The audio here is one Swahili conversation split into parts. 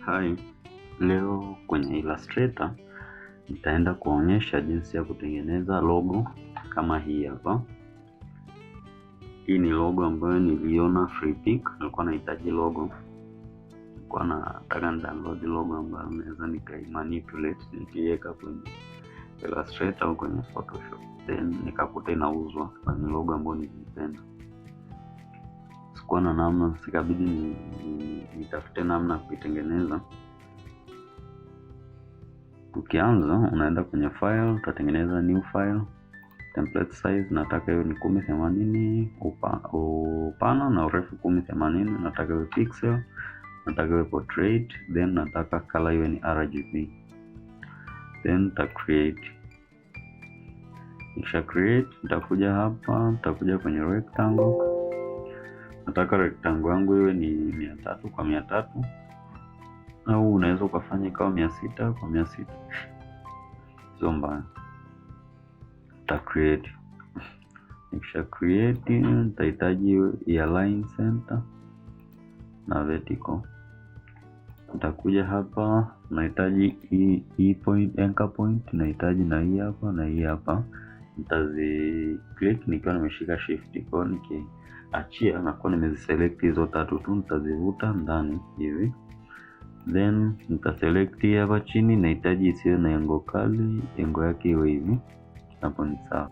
Hi, leo kwenye Illustrator nitaenda kuonyesha jinsi ya kutengeneza logo kama hii hapa. Hii ni logo ambayo niliona free pick, nilikuwa nahitaji logo. Nilikuwa nataka download logo ambayo naweza nikaimanipulate nikiweka kwenye Illustrator au kwenye Photoshop. Then nikakuta inauzwa, ni logo ambayo nilipenda. Sikuwa na namna, sikabidi nitafute namna kuitengeneza. Ukianza unaenda kwenye file, utatengeneza new file. Template size nataka iwe ni 1080, upana na urefu 1080, nataka iwe pixel, nataka iwe portrait, then nataka color iwe ni RGB. Then ta create. Kisha create, nitakuja hapa, nitakuja kwenye rectangle. Nataka rectangle yangu iwe ni 300 kwa 300. Au unaweza ukafanya ikawa 600 kwa 600. Sio mbaya. Ta create. Nikisha create nitahitaji align center na vertical. Nitakuja hapa, nahitaji hii point, anchor point, nahitaji na hii hapa na hii hapa. Nitazi click nikiwa nimeshika shift, kwa nikiachia nakuwa nimeziselect hizo tatu tu, nitazivuta ndani hivi. Then nitaselect hapa chini, nahitaji isiwe na engo kali, engo yake iwe hivi. Hapo ni sawa.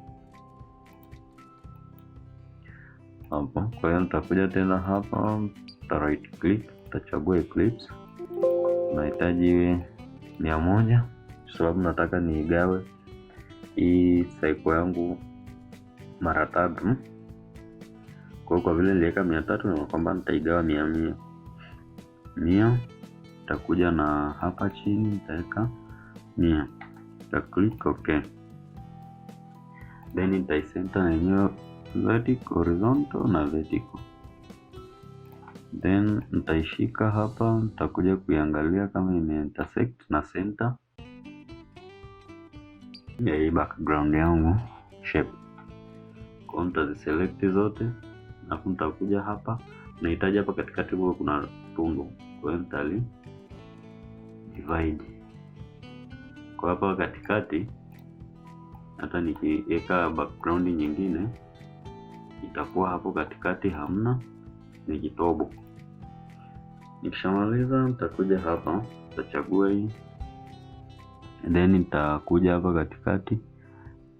Hapo kwa hiyo nitakuja tena hapa, nita right click, nitachagua eclipse. Nahitaji iwe 100 sababu nataka niigawe hii cycle yangu mara 3. Kwa vile niliweka 300 na kwamba nitaigawa 100. Nitakuja na hapa chini nitaweka 100. Nita click okay. Then nitaicenter na yenyewe vertical, horizontal na vertical. Then nitaishika hapa, nitakuja kuiangalia kama ime intersect na center ya hii background yangu shape. Kwa nitaziselect zote, na nitakuja hapa, nahitaji hapa katikati huko kuna tundu. Kwa hiyo nitali divide. Kwa hapa katikati hata nikiweka background nyingine itakuwa hapo katikati hamna, ni kitobo. Nikishamaliza nitakuja hapa, nitachagua hii. Then nitakuja hapa katikati,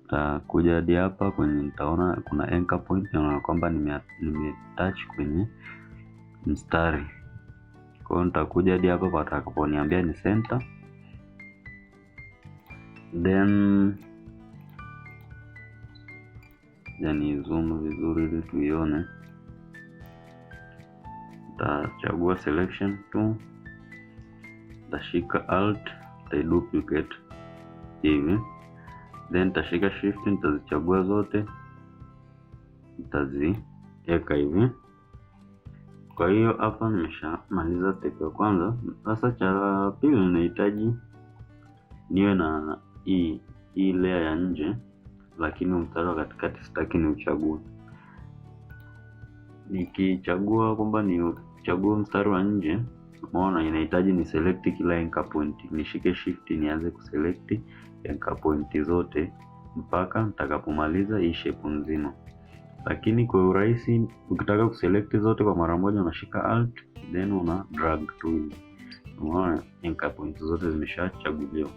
nitakuja hadi hapa kwenye nitaona kuna anchor point na kwamba nimetouch kwenye mstari. Kwa hiyo nitakuja hadi hapa patakaponiambia ni center. Then yani zoom vizuri ili tuione. Nitachagua selection tu, nitashika alt, nitaduplicate hivi. Then nitashika shift, nitazichagua zote, nitaziweka hivi. Kwa hiyo hapa nimeshamaliza step ya kwanza. Sasa cha pili nahitaji niwe na hii layer ya nje, lakini mstari wa katikati sitaki ni uchague. Nikichagua kwamba ni uchague mstari wa nje, umeona inahitaji ni select kila anchor point. Nishike shift nianze kuselect anchor point zote mpaka nitakapomaliza hii shape nzima. Lakini kwa urahisi ukitaka kuselect zote kwa mara moja unashika alt, then una drag tu. Umeona anchor point zote zimeshachaguliwa.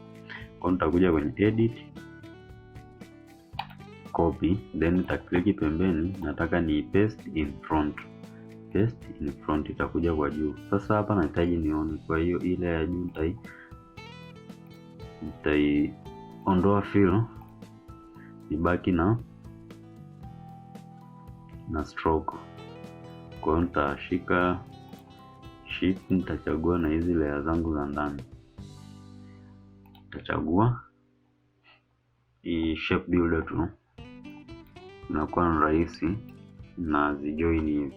Kwa nitakuja kwenye edit, copy, then nitaklik pembeni, nataka ni paste in front. Paste in front itakuja kwa juu. Sasa hapa nahitaji nione, kwa hiyo ile ya juu nitaiondoa fill, ibaki na stroke. Kwa hiyo nitashika shift, nitachagua na hizi layer zangu za ndani. Nitachagua hii shape builder tu, inakuwa rahisi na zijoin hivi.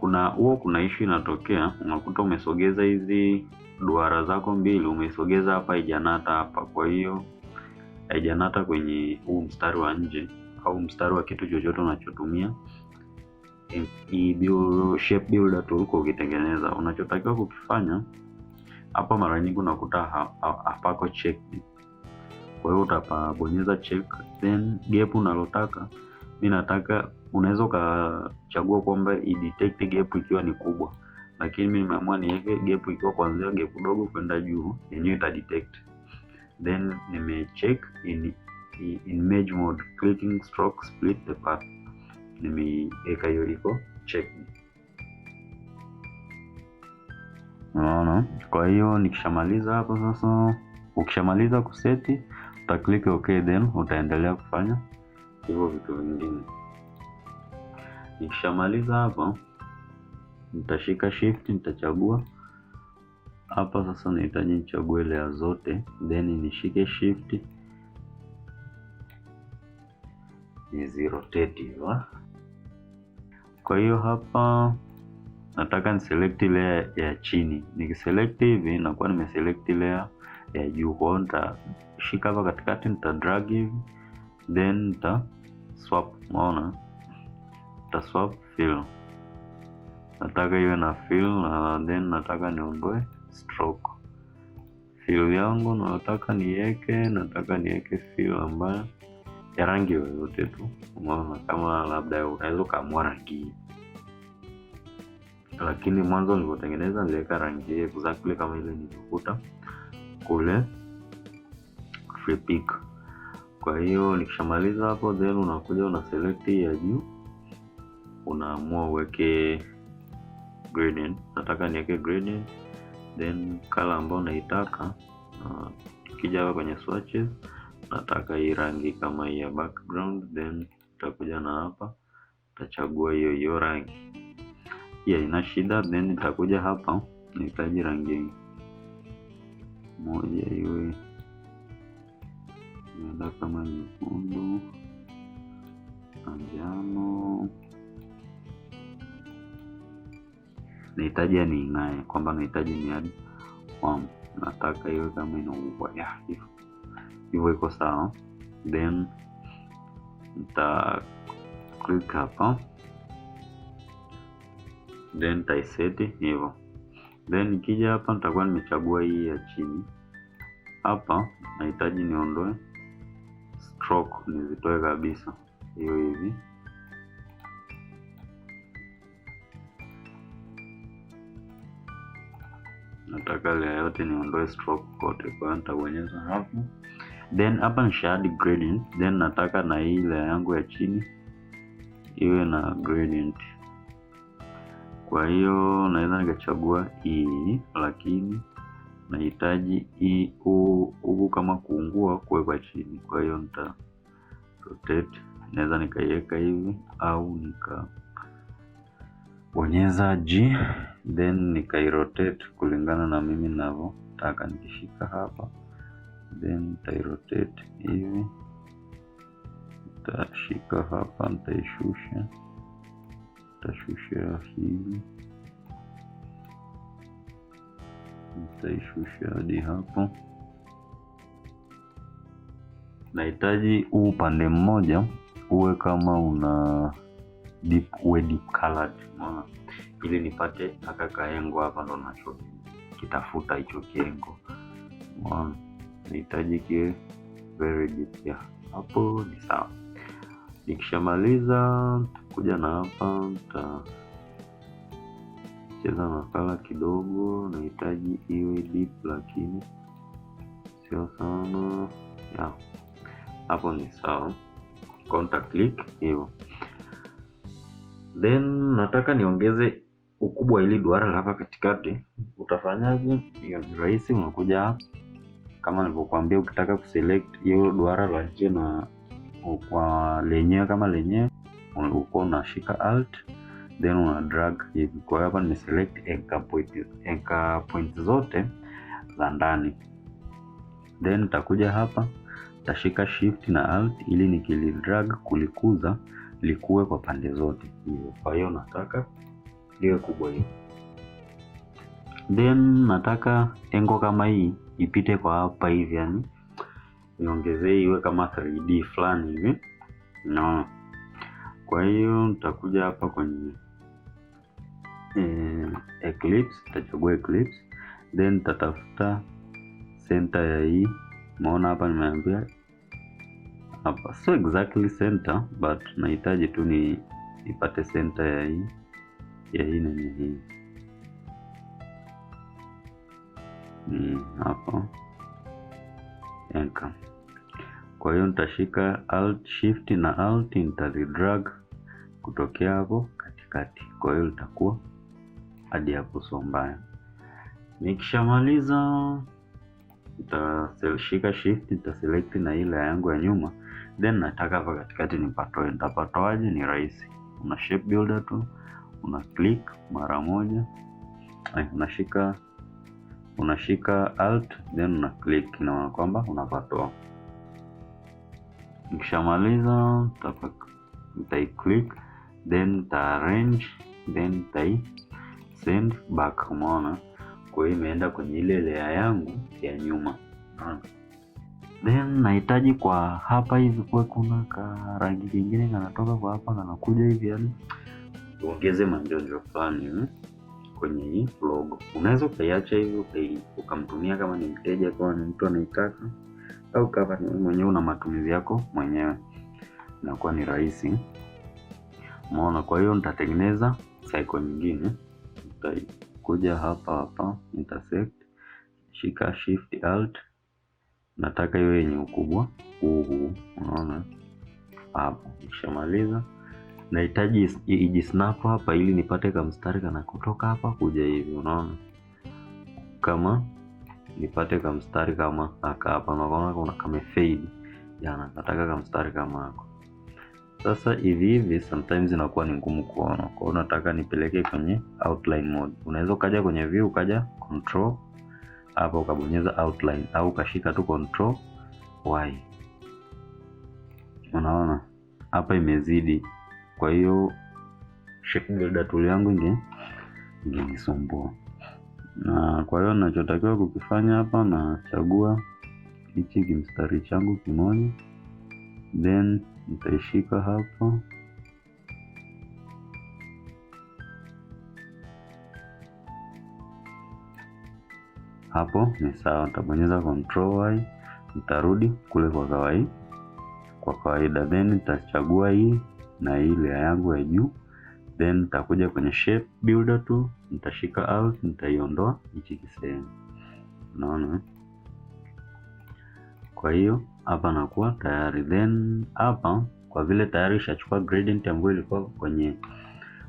Kuna issue inatokea, unakuta umesogeza hizi duara zako mbili, umesogeza hapa haijanata hapa. Kwa hiyo haijanata kwenye huu mstari wa nje au mstari wa kitu chochote unachotumia hii shape builder tool ukitengeneza. Unachotakiwa kukifanya hapa mara nyingi unakuta hapako checked. Kwa hiyo utapabonyeza check, then gap unalotaka, mimi nataka, unaweza ukachagua kwamba i-detect gap ikiwa ni kubwa, lakini mimi nimeamua niweke gap ikiwa kuanzia gap dogo kwenda juu, yenyewe ita detect. Then nimecheck in merge mode, clicking stroke split the path, nimeweka hiyo iko check. Unaona? Kwa hiyo nikishamaliza hapo sasa, ukishamaliza kuseti uta click okay, then utaendelea kufanya hivyo vitu vingine. Nikishamaliza hapa nitashika shift, nitachagua hapa sasa, nahitaji nichague layer zote, then nishike shift nizirotate hivyo. Kwa hiyo hapa nataka ni select layer ya chini. Nikiselect hivi nakuwa nimeselect layer ya juu. Kwa hiyo nitashika hapa katikati, nita drag hivi, then nita swap. Unaona, nita swap fill, nataka iwe na fill, na then nataka niondoe stroke. Fill yangu nataka niweke fill ambayo ya rangi yoyote tu. Unaona, kama labda unaweza kaamua rangi, lakini mwanzo nilipotengeneza niliweka rangi exactly kama ile nilikuta kule free pick. Kwa hiyo nikishamaliza hapo, then unakuja una select ya juu, unaamua uweke gradient. Nataka niweke gradient, then color ambayo naitaka. Ukija hapa kwenye swatches, nataka hii rangi kama hii ya background, then utakuja na hapa utachagua hiyo rangi. Ina shida, then nitakuja hapa, nahitaji rangi moja iwe nenda kama nyekundu, njano. Nahitaji ni ing'ae, kwamba nahitaji ni add nataka iwe kama inaungua hivyo iko sawa. Then nita click hapa, then taiseti hivyo. Then nikija hapa nitakuwa nimechagua hii ya chini. Hapa nahitaji niondoe stroke, nizitoe kabisa hiyo hivi. Nataka layer yote niondoe stroke kote, kwa hiyo nitabonyeza hapo. Then hapa nisha add gradient, then nataka na hii layer yangu ya chini iwe na gradient. Kwa hiyo naweza nikachagua hii, lakini nahitaji hii huku kama kuungua kuwekwa chini. Kwa hiyo nita rotate, naweza nikaiweka hivi au nikabonyeza G, then nikairotate kulingana na mimi ninavyotaka. Nikishika hapa, then nitairotate hivi, nitashika hapa, nitashusha hivi, nitaishusha hadi hapo. Nahitaji huu upande mmoja uwe kama una deep colored, unaona, ili nipate aka kaengo hapa, ndo nacho kitafuta hicho kiengo. Unaona, nahitaji kiwe very deep ya hapo, ni sawa. Nikishamaliza kuja na hapa, nitacheza na color kidogo. Nahitaji iwe deep lakini sio sana ya hapo, ni sawa. Contact click hivyo. Then nataka niongeze ukubwa ili duara hapa katikati. Utafanyaje? Hiyo ni rahisi, unakuja hapa kama nilivyokuambia, ukitaka kuselect hiyo duara la nje na kwa lenyewe kama lenyewe, uko unashika alt, then una drag hivi. Kwa hapa nimeselect anchor point zote za ndani, then nitakuja hapa, nitashika shift na alt ili nikili drag kulikuza likuwe kwa pande zote hivyo. Kwa hiyo nataka liwe kubwa hivi, then nataka engo kama hii ipite kwa hapa hivi, yani niongezee iwe kama 3D fulani hivi, no. Kwa hiyo nitakuja hapa kwenye eclipse, nitachagua eclipse, then nitatafuta center ya hii. Umeona hapa nimeambia hapa so exactly center, but nahitaji tu nipate center ya hii na hii ni hapa enter. Kwa hiyo nitashika alt shift na alt, nitadrag kutokea hapo katikati, kwa hiyo litakuwa hadi hapo, so mbaya. Nikishamaliza nitashika shift, nitaselect na ile yangu ya nyuma, then nataka hapa katikati nipatoe. Nitapatoaje? Ni rahisi, una shape builder tu, una click mara moja, unashika alt then una click, na kwamba unapatoa. Nikishamaliza nitai click then nita arrange then nitai send back. Umeona, kwa hiyo imeenda kwenye ile layer yangu ya nyuma. Then nahitaji kwa hapa hivi kwa kuna ka rangi kingine kanatoka kwa hapa kanakuja hivi, yani uongeze manjonjo fulani kwenye hii logo. Unaweza ukaiacha hivi ukamtumia kama ni mteja, kama ni mtu anaitaka, au kama ni mwenyewe una matumizi yako mwenyewe, inakuwa ni rahisi. Umeona, kwa hiyo nitatengeneza cycle nyingine. Nitakuja hapa intersect, shika shift alt, nataka iwe yenye ukubwa huu. Unaona hapo. Nikishamaliza nahitaji ijisnap hapa ili nipate kama mstari kana kutoka hapa kuja hivi. Unaona, kama nipate kama mstari kama hapa, unaona kuna kama fade jana, nataka kama mstari kama hako. Sasa hivi sometimes inakuwa ni ngumu kuona, kwa hiyo nataka nipeleke kwenye outline mode. Unaweza ukaja kwenye view ukaja control hapa ukabonyeza outline, au ukashika tu control y. Unaona hapa imezidi, kwa hiyo shape builder tool yangu ingenisumbua. Na kwa hiyo ninachotakiwa kukifanya hapa, nachagua hichi kimstari changu kimoja, then nitaishika hapa hapo, ni sawa. Nitabonyeza control y, nitarudi kule kwa kawaida, then nitachagua hii na ile yangu ya juu, then nitakuja kwenye shape builder tu, nitashika alt, nitaiondoa hichi kisehemu. Unaona, kwa hiyo hapa nakuwa tayari. Then hapa kwa vile tayari ishachukua gradient ambayo ilikuwa kwenye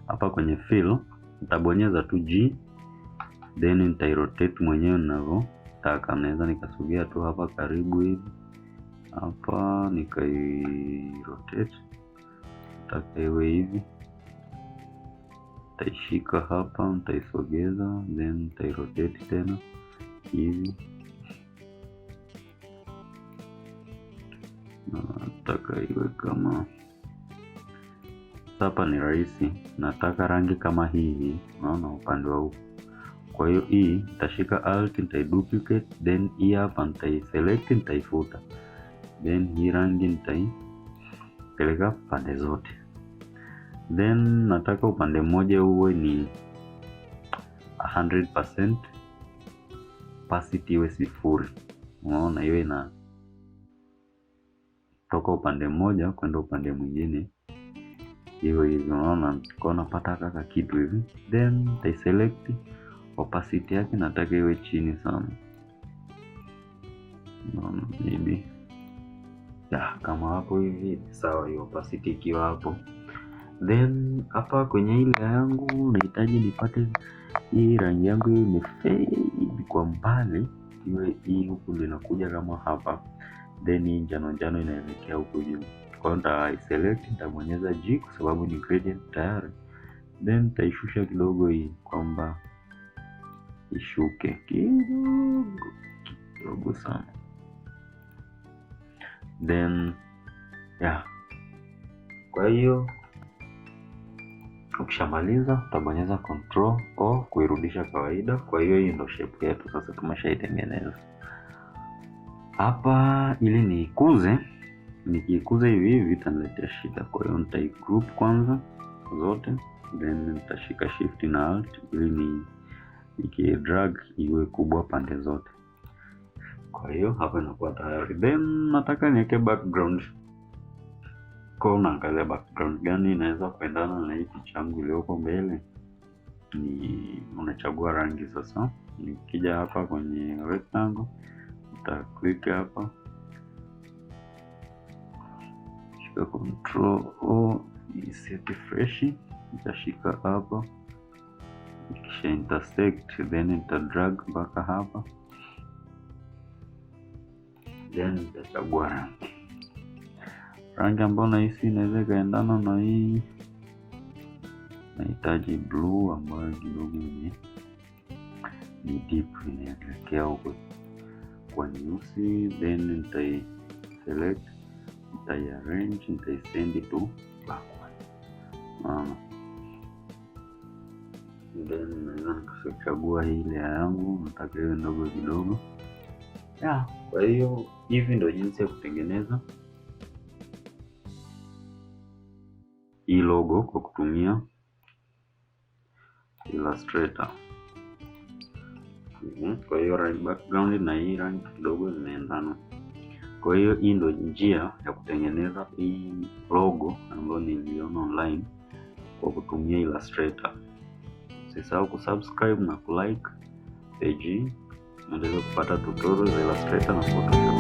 hapa kwenye fill, nitabonyeza tu G, then nitairotate mwenyewe ninavyotaka. Naweza nikasogea tu hapa karibu hivi hapa, nikairotate, nataka iwe hivi. Nitaishika hapa, nitaisogeza, then nitairotate tena hivi. Nataka iwe kama hapa, ni rahisi. Nataka rangi kama hii, unaona upande wa huko. Kwa hiyo hii nitashika alt, nitaiduplicate, then hii hapa nitaiselect, nitaifuta, then hii rangi nitaipeleka pande zote. Then nataka upande mmoja uwe ni 100%, opacity iwe 0. Unaona, iwe na toka upande mmoja kwenda upande mwingine iwe hivi. Unaona, kwa napata kaka kitu hivi, then nitaiselect, opacity yake nataka iwe chini sana. Unaona, maybe kama hapo hivi, sawa. Hiyo opacity ikiwa hapo, then hapa kwenye ile yangu nahitaji nipate hii rangi yangu hii ni fade kwa mbali, iwe hii huku linakuja kama hapa, then hii njano inaelekea huko juu. Kwa hiyo nitaiselect, nitabonyeza G kwa sababu ni gradient tayari, then nitaishusha kidogo hii kwamba ishuke kidogo sana, then kwa hiyo ukishamaliza utabonyeza control o kuirudisha kawaida. Kwa hiyo hii ndio shape yetu sasa tumeshaitengeneza hapa. Ili nikiikuze hivi itaniletea shida, kwa hiyo nitaigroup kwanza zote, then nitashika shift na alt ili nikidrag iwe kubwa pande zote. Kwa hiyo hapa inakuwa tayari. Then nataka niweke background. Kwa unaangalia background gani inaweza kuendana na hii picha yangu iliyoko mbele, ni unachagua rangi. Sasa nikija hapa kwenye rectangle, nita click hapa, shika control O, set fresh, nitashika hapa, kisha intersect, then nita drag mpaka hapa, then nitachagua rangi ambayo nahisi inaweza ikaendana na hii. Nahitaji blue ambayo kidogo ni deep, inaelekea huko kwa nyeusi. Then nitai select, nitai arrange, nitai send to backward. Then naweza nikachagua hii layer yangu, nataka iwe ndogo kidogo. Kwa hiyo hivi ndio jinsi ya kutengeneza hii logo kwa kutumia Illustrator. Kwa hiyo rangi background na hii rangi kidogo zinaendana. Kwa hiyo hii ndio njia ya kutengeneza hii logo ambayo niliona online kwa kutumia Illustrator. Usisahau kusubscribe na kulike page hii, endelea kupata tutorials za Illustrator na Photoshop.